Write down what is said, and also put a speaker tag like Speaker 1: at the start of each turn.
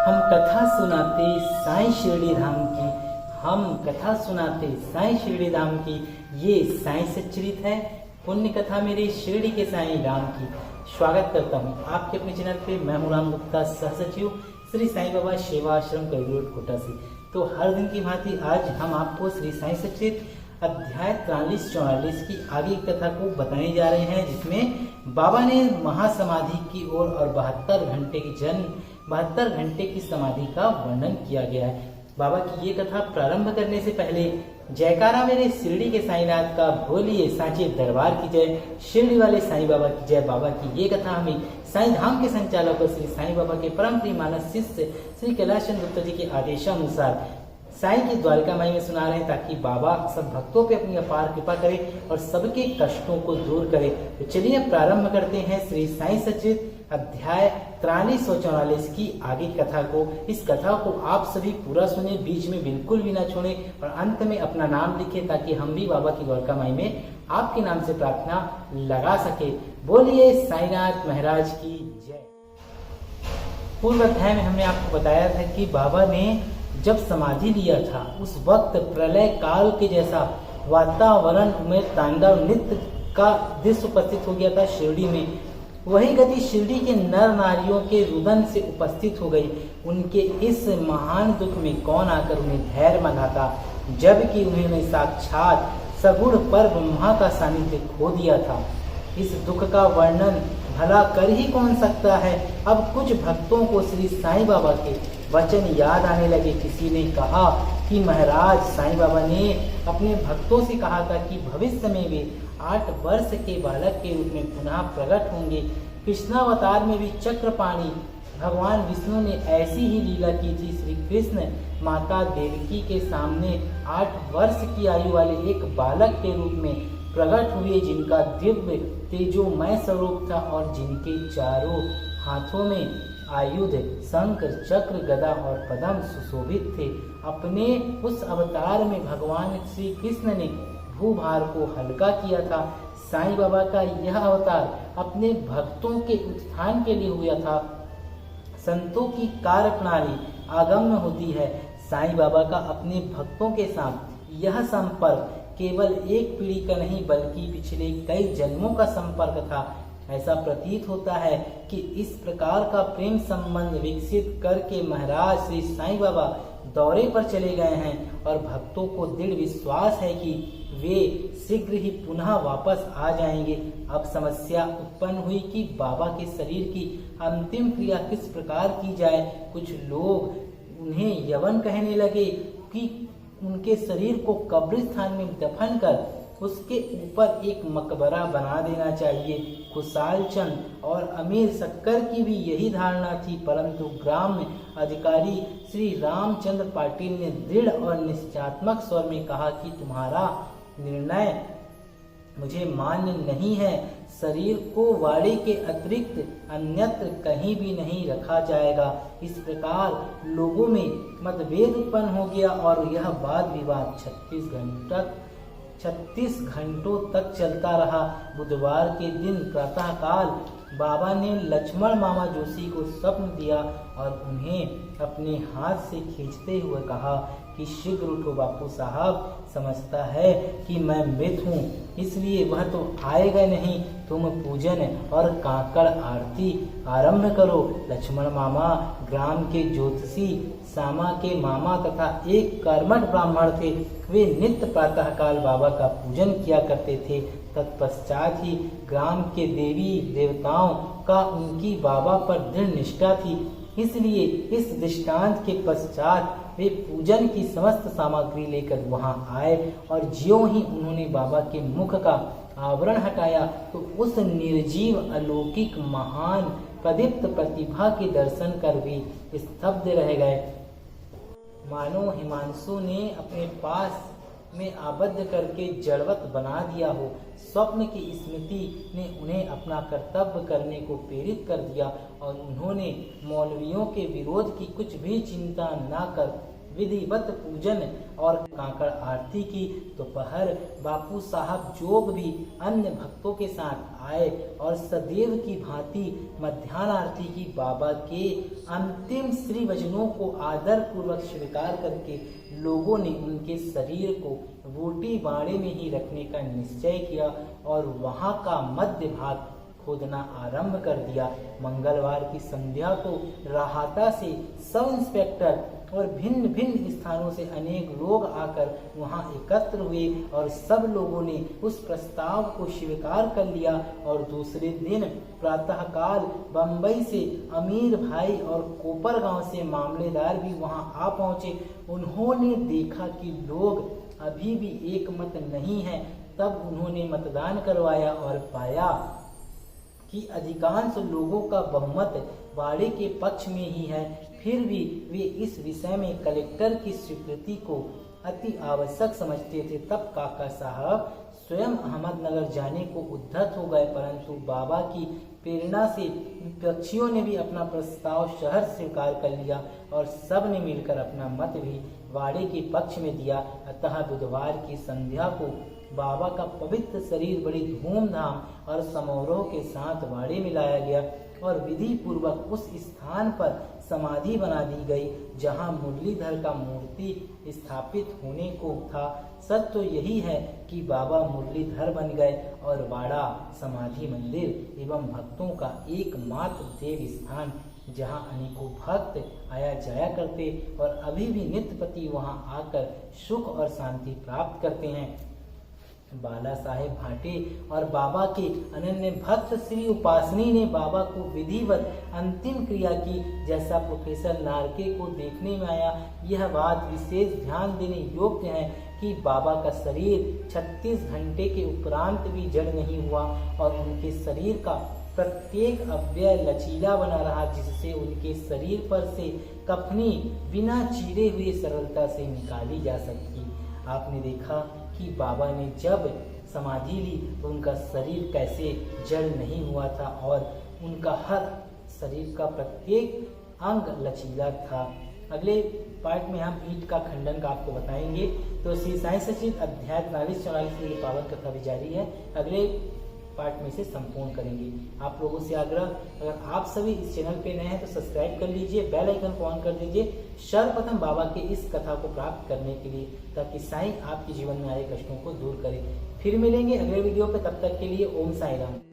Speaker 1: हम कथा सुनाते साईं शिरडी धाम की, हम कथा सुनाते साईं शिरडी धाम की। ये साईं सच्चरित है, पुण्य कथा मेरे शिरडी के साईं राम की। स्वागत करता हूँ आपके अपने चैनल पे। मैं हूँ राम गुप्ता, सह सचिव श्री साईं बाबा सेवा आश्रम कलरोड कोटा से। तो हर दिन की भांति आज हम आपको श्री साईं सच्चरित अध्याय 43-44 की आगे कथा को बताने जा रहे हैं, जिसमें बाबा ने महासमाधि की ओर और 72 घंटे की समाधि का वर्णन किया गया है। बाबा की ये कथा प्रारंभ करने से पहले जयकारा मेरे शिरडी के साईनाथ का बोलिए साचे दरबार की जय, शिरडी वाले साईं बाबा की जय। बाबा की ये कथा हमें साईं धाम के संचालक श्री साईं बाबा के परम प्रिय मानस शिष्य श्री कैलाश चंद्र गुप्ता जी के आदेशानुसार साईं की द्वारका माई में सुना रहे हैं, ताकि बाबा सब भक्तों पे अपनी अपार कृपा करे और सबके कष्टों को दूर करे। तो चलिए प्रारंभ करते हैं श्री साईं सच्चरित अध्याय 43-44 की आगे कथा को। इस कथा को आप सभी पूरा सुने, बीच में बिल्कुल भी ना छोड़े और अंत में अपना नाम लिखे, ताकि हम भी बाबा की द्वारका माई में आपके नाम से प्रार्थना लगा सके। बोलिए साईनाथ महाराज की जय। पूर्व अध्याय में हमने आपको बताया था कि बाबा ने जब समाधि लिया था उस वक्त प्रलय काल के जैसा वातावरण में तांडव नृत्य का दृश्य उपस्थित हो गया था शिरडी में। वही गति शिरडी के नर नारियों के रुदन से उपस्थित हो गई। उनके इस महान दुख में कौन आकर उन्हें धैर्य मंगाता, जबकि उन्होंने साक्षात सगुण पर ब्रह्मा का सानिध्य खो दिया था। इस दुख का वर्णन भला कर ही कौन सकता है। अब कुछ भक्तों को श्री साईं बाबा के वचन याद आने लगे। किसी ने कहा कि महाराज, साईं बाबा ने अपने भक्तों से कहा था कि भविष्य में वे 8 वर्ष के बालक के रूप में पुनः प्रकट होंगे। कृष्णावतार में भी चक्रपाणी भगवान विष्णु ने ऐसी ही लीला की थी। श्री कृष्ण माता देवकी के सामने 8 वर्ष की आयु वाले एक बालक के रूप में प्रकट हुए, जिनका दिव्य तेजोमय स्वरूप था और जिनके चारों हाथों में आयुध शंख चक्र गदा और पद्म सुशोभित थे। अपने उस अवतार में भगवान श्री कृष्ण ने भूभार को हल्का किया था। साईं बाबा का यह अवतार अपने भक्तों के उत्थान के लिए हुआ था। संतों की कार्य प्रणाली आगम्य होती है। साईं बाबा का अपने भक्तों के साथ यह संपर्क केवल एक पीढ़ी का नहीं, बल्कि पिछले कई जन्मों का संपर्क था। ऐसा प्रतीत होता है कि इस प्रकार का प्रेम संबंध विकसित करके महाराज श्री साईं बाबा दौरे पर चले गए हैं और भक्तों को दृढ़ विश्वास है कि वे शीघ्र ही पुनः वापस आ जाएंगे। अब समस्या उत्पन्न हुई कि बाबा के शरीर की अंतिम क्रिया किस प्रकार की जाए। कुछ लोग उन्हें यवन कहने लगे कि उनके शरीर को कब्रिस्तान में दफन कर उसके ऊपर एक मकबरा बना देना चाहिए। खुशाल चंद और अमीर शक्कर की भी यही धारणा थी, परंतु ग्राम अधिकारी श्री रामचंद्र पाटिल ने दृढ़ और निश्चयात्मक स्वर में कहा कि तुम्हारा निर्णय मुझे मान्य नहीं है। शरीर को वाड़ी के अतिरिक्त अन्यत्र कहीं भी नहीं रखा जाएगा। इस प्रकार लोगों में मतभेद उत्पन्न हो गया और यह वाद विवाद 36 घंटों तक चलता रहा। बुधवार के दिन प्रातःकाल बाबा ने लक्ष्मण मामा जोशी को स्वप्न दिया और उन्हें अपने हाथ से खींचते हुए कहा कि शीघ्र उठो बापू साहब, समझता है कि मैं मृत हूँ, इसलिए वह तो आएगा नहीं। तुम पूजन और काकड़ आरती आरंभ करो। लक्ष्मण मामा ग्राम के ज्योतिषी सामा के मामा तथा एक कर्मठ ब्राह्मण थे। वे नित्य प्रातःकाल बाबा का पूजन किया करते थे। तत्पश्चात ही ग्राम के देवी देवताओं का उनकी बाबा पर दृढ़ निष्ठा थी, इसलिए इस दृष्टांत के पश्चात वे पूजन की समस्त सामग्री लेकर वहां आए और ज्यों ही उन्होंने बाबा के मुख का आवरण हटाया तो उस निर्जीव अलौकिक महान प्रदीप्त प्रतिभा के दर्शन कर भी स्तब्ध रह गए, मानो हिमांशु ने अपने पास में आबद्ध करके जड़वत बना दिया हो। स्वप्न की स्मृति ने उन्हें अपना कर्तव्य करने को प्रेरित कर दिया और उन्होंने मौलवियों के विरोध की कुछ भी चिंता न कर विधिवत पूजन और काकड़ आरती की। दोपहर बापू साहब जोग भी अन्य भक्तों के साथ आए और सदैव की भांति मध्याह्न आरती की बाबा के अंतिम श्री वचनों को आदर पूर्वक स्वीकार करके लोगों ने उनके शरीर को बूटी बाड़े में ही रखने का निश्चय किया और वहां का मध्य भाग खोदना आरंभ कर दिया। मंगलवार की संध्या को राहाता से सब इंस्पेक्टर और भिन्न भिन्न स्थानों से अनेक लोग आकर वहां एकत्र हुए और सब लोगों ने उस प्रस्ताव को स्वीकार कर लिया। और दूसरे दिन प्रातःकाल बंबई से अमीर भाई और कोपर गांव से मामलेदार भी वहां आ पहुंचे। उन्होंने देखा कि लोग अभी भी एक मत नहीं है। तब उन्होंने मतदान करवाया और पाया कि अधिकांश लोगों का बहुमत बाड़े के पक्ष में ही है। फिर भी वे इस विषय में कलेक्टर की स्वीकृति को अति आवश्यक समझते थे। तब काका साहब स्वयं अहमदनगर जाने को उद्धत हो गए, परंतु बाबा की प्रेरणा से विपक्षियों ने भी अपना प्रस्ताव शहर स्वीकार कर लिया और सब ने मिलकर अपना मत भी बाड़े के पक्ष में दिया। अतः बुधवार की संध्या को बाबा का पवित्र शरीर बड़ी धूमधाम और समारोह के साथ बाड़े में लाया गया और विधि पूर्वक उस स्थान पर समाधि बना दी गई जहां मुरलीधर का मूर्ति स्थापित होने को था। सच तो यही है कि बाबा मुरलीधर बन गए और बाड़ा समाधि मंदिर एवं भक्तों का एकमात्र देव स्थान जहां अनेकों भक्त आया जाया करते और अभी भी नित्यपति वहां आकर सुख और शांति प्राप्त करते हैं। बाला साहेब भाटे और बाबा के अनन्य भक्त श्री उपासनी ने बाबा को विधिवत अंतिम क्रिया की जैसा प्रोफेसर नारके को देखने में आया। यह बात विशेष ध्यान देने योग्य है कि बाबा का शरीर 36 घंटे के उपरांत भी जड़ नहीं हुआ और उनके शरीर का प्रत्येक अवयव लचीला बना रहा, जिससे उनके शरीर पर से कफनी बिना चीरे हुए सरलता से निकाली जा सकती। आपने देखा कि बाबा ने जब समाधि ली तो उनका शरीर कैसे जड़ नहीं हुआ था और उनका हर शरीर का प्रत्येक अंग लचीला था। अगले पार्ट में हम ईंट का खंडन का आपको बताएंगे। तो श्री साई सचित अध्याय 43-44 की पावन कथा भी जारी है, अगले पार्ट में से संपूर्ण करेंगे। आप लोगों से आग्रह, अगर आप सभी इस चैनल पे नए हैं तो सब्सक्राइब कर लीजिए, बेल आइकन को ऑन कर दीजिए सर्वप्रथम बाबा के इस कथा को प्राप्त करने के लिए, ताकि साईं आपके जीवन में आए कष्टों को दूर करे। फिर मिलेंगे अगले वीडियो पे, तब तक के लिए ओम साई राम।